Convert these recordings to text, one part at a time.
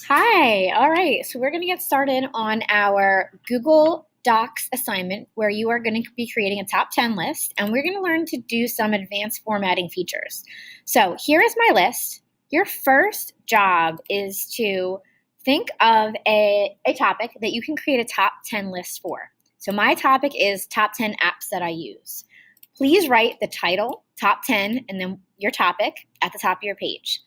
Hi. All right. So we're going to get started on our Google Docs assignment where you are going to be creating a top 10 list and we're going to learn to do some advanced formatting features. So here is my list. Your first job is to think of a topic that you can create a top 10 list for. So my topic is top 10 apps that I use. Please write the title, top 10, and then your topic at the top of your page,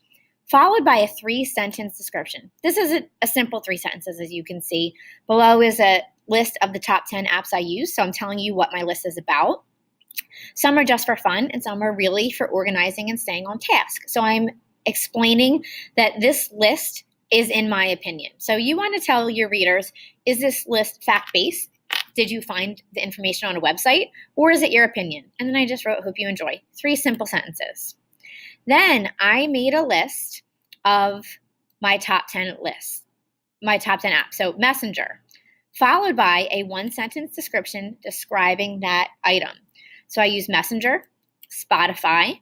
followed by a 3-sentence description. This is a simple 3 sentences, as you can see. Below is a list of the top 10 apps I use, so I'm telling you what my list is about. Some are just for fun, and some are really for organizing and staying on task. So I'm explaining that this list is in my opinion. So you want to tell your readers, is this list fact-based? Did you find the information on a website? Or is it your opinion? And then I just wrote, hope you enjoy. 3 simple sentences. Then I made a list of my top 10 lists, my top 10 apps. So Messenger, followed by a 1-sentence description describing that item. So I use Messenger, Spotify,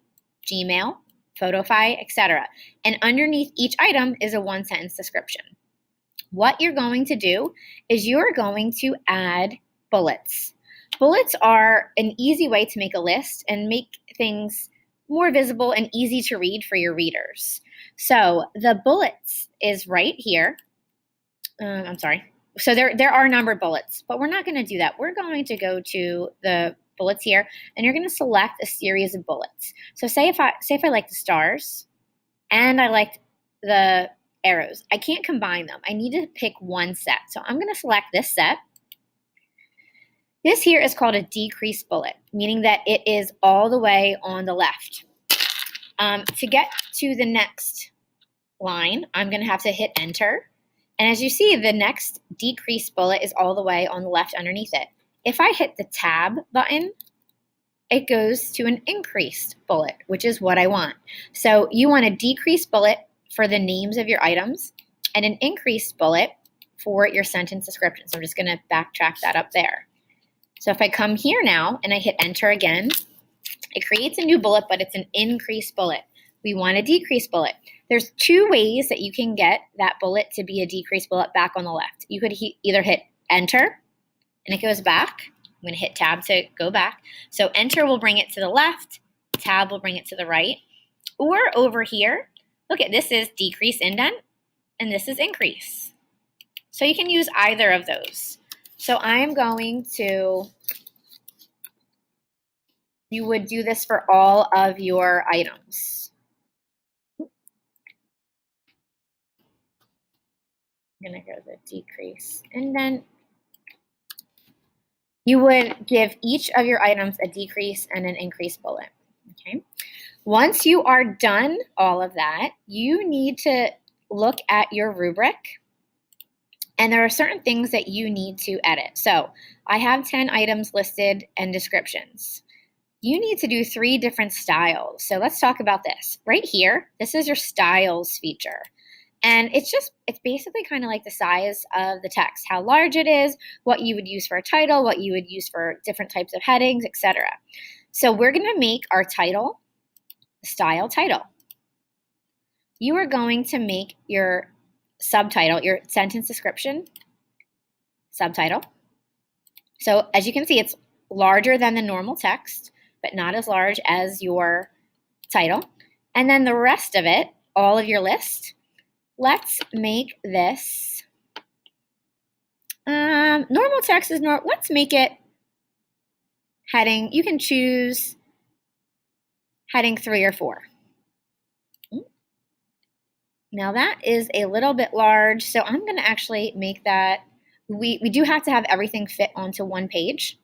Gmail, Photofy, etc. And underneath each item is a 1-sentence description. What you're going to do is you're going to add bullets. Bullets are an easy way to make a list and make things more visible and easy to read for your readers. So the bullets is right here. So there are numbered bullets, but we're not going to do that. We're going to go to the bullets here, and you're going to select a series of bullets. So say if I like the stars, and I liked the arrows, I can't combine them. I need to pick one set. So I'm going to select this set. This here is called a decreased bullet, meaning that it is all the way on the left. To get to the next line, I'm going to have to hit enter. And as you see, the next decreased bullet is all the way on the left underneath it. If I hit the tab button, it goes to an increased bullet, which is what I want. So you want a decreased bullet for the names of your items and an increased bullet for your sentence description. So I'm just going to backtrack that up there. So if I come here now and I hit enter again, it creates a new bullet, but it's an increased bullet. We want a decreased bullet. There's 2 ways that you can get that bullet to be a decreased bullet back on the left. You could either hit enter and it goes back. I'm going to hit tab to go back. So enter will bring it to the left, tab will bring it to the right. Or over here, look at this is decrease indent and this is increase. So you can use either of those. So I'm going to, you would do this for all of your items. I'm going to go to decrease. And then you would give each of your items a decrease and an increase bullet. Okay. Once you are done all of that, you need to look at your rubric. And there are certain things that you need to edit. So I have 10 items listed and descriptions. You need to do 3 different styles. So let's talk about this. Right here, this is your styles feature. And it's basically kind of like the size of the text, how large it is, what you would use for a title, what you would use for different types of headings, etc. So we're going to make our title style title. You are going to make your subtitle, your sentence description, subtitle. So as you can see, it's larger than the normal text, but not as large as your title. And then the rest of it, all of your list, let's make this, normal text is normal. Let's make it heading. You can choose heading 3 or 4. Now that is a little bit large, so I'm going to actually make that, we do have to have everything fit onto one page.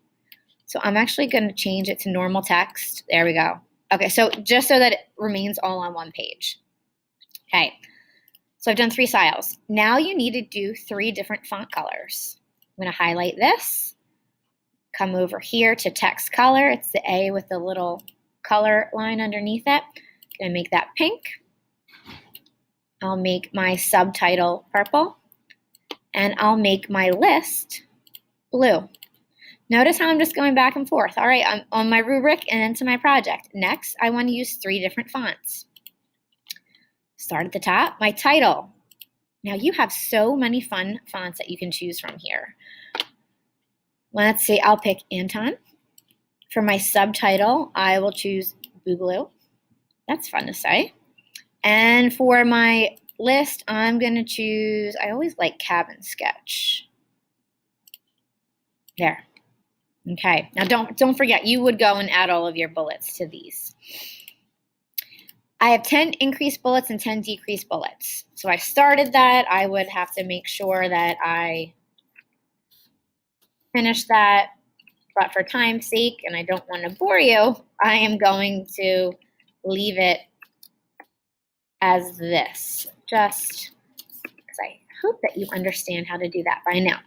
So I'm actually going to change it to normal text. There we go. Okay, so just so that it remains all on one page. Okay, so I've done 3 styles. Now you need to do 3 different font colors. I'm going to highlight this, come over here to text color. It's the A with the little color line underneath it. I'm going to make that pink. I'll make my subtitle purple, and I'll make my list blue. Notice how I'm just going back and forth. All right, I'm on my rubric and into my project. Next, I want to use 3 different fonts. Start at the top, my title. Now you have so many fun fonts that you can choose from here. Let's see, I'll pick Anton. For my subtitle, I will choose Boogaloo. That's fun to say. And for my list, I'm going to choose, I always like Cabin Sketch. There. Okay. Now don't forget, you would go and add all of your bullets to these. I have 10 increased bullets and 10 decreased bullets. So I started that. I would have to make sure that I finish that. But for time's sake, and I don't want to bore you, I am going to leave it as this, just because I hope that you understand how to do that by now.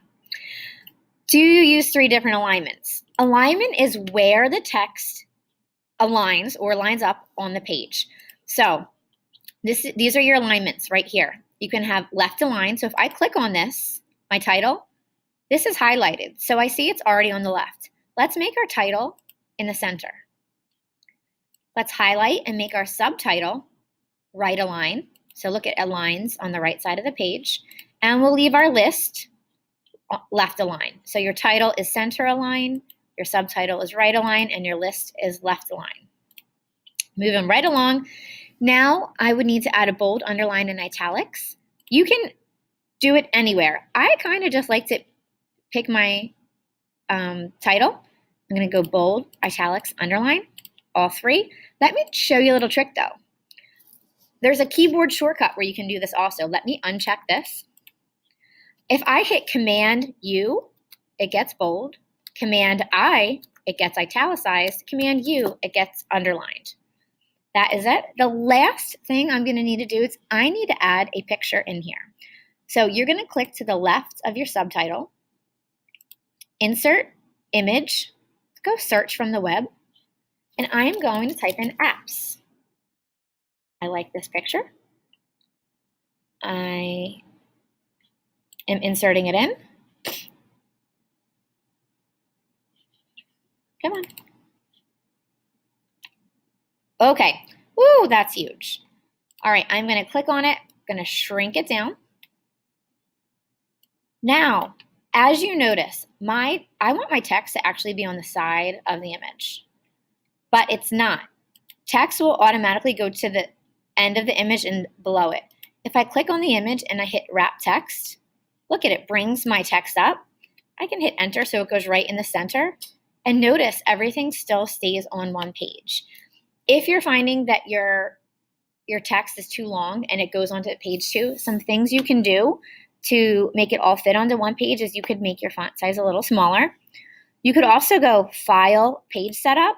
Do you use 3 different alignments? Alignment is where the text aligns or lines up on the page. So these are your alignments right here. You can have left align. So if I click on this, my title, this is highlighted. So I see it's already on the left. Let's make our title in the center. Let's highlight and make our subtitle right align. So look at aligns on the right side of the page. And we'll leave our list left align. So your title is center align, your subtitle is right align, and your list is left align. Moving right along. Now I would need to add a bold, underline, and italics. You can do it anywhere. I kind of just like to pick my title. I'm going to go bold, italics, underline, all 3. Let me show you a little trick though. There's a keyboard shortcut where you can do this also. Let me uncheck this. If I hit Command U, it gets bold. Command I, it gets italicized. Command U, it gets underlined. That is it. The last thing I'm going to need to do is I need to add a picture in here. So you're going to click to the left of your subtitle, insert image, go search from the web, and I am going to type in apps. I like this picture. I am inserting it in. Come on. Okay. Woo, that's huge. All right, I'm going to click on it. I'm going to shrink it down. Now, as you notice, I want my text to actually be on the side of the image, but it's not. Text will automatically go to the end of the image and below it. If I click on the image and I hit wrap text, look at it, brings my text up. I can hit enter so it goes right in the center. And notice everything still stays on one page. If you're finding that your text is too long and it goes onto page 2, some things you can do to make it all fit onto one page is you could make your font size a little smaller. You could also go File, Page Setup,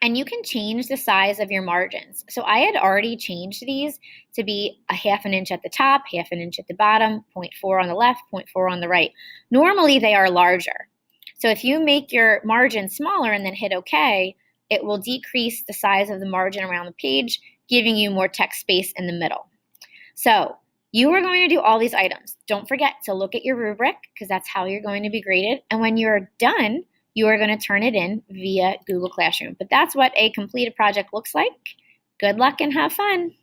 and you can change the size of your margins. So I had already changed these to be a 1/2 inch at the top, 1/2 inch at the bottom, 0.4 on the left, 0.4 on the right. Normally they are larger. So if you make your margin smaller and then hit OK, it will decrease the size of the margin around the page, giving you more text space in the middle. So you are going to do all these items. Don't forget to look at your rubric because that's how you're going to be graded. And when you're done, you are going to turn it in via Google Classroom. But that's what a completed project looks like. Good luck and have fun.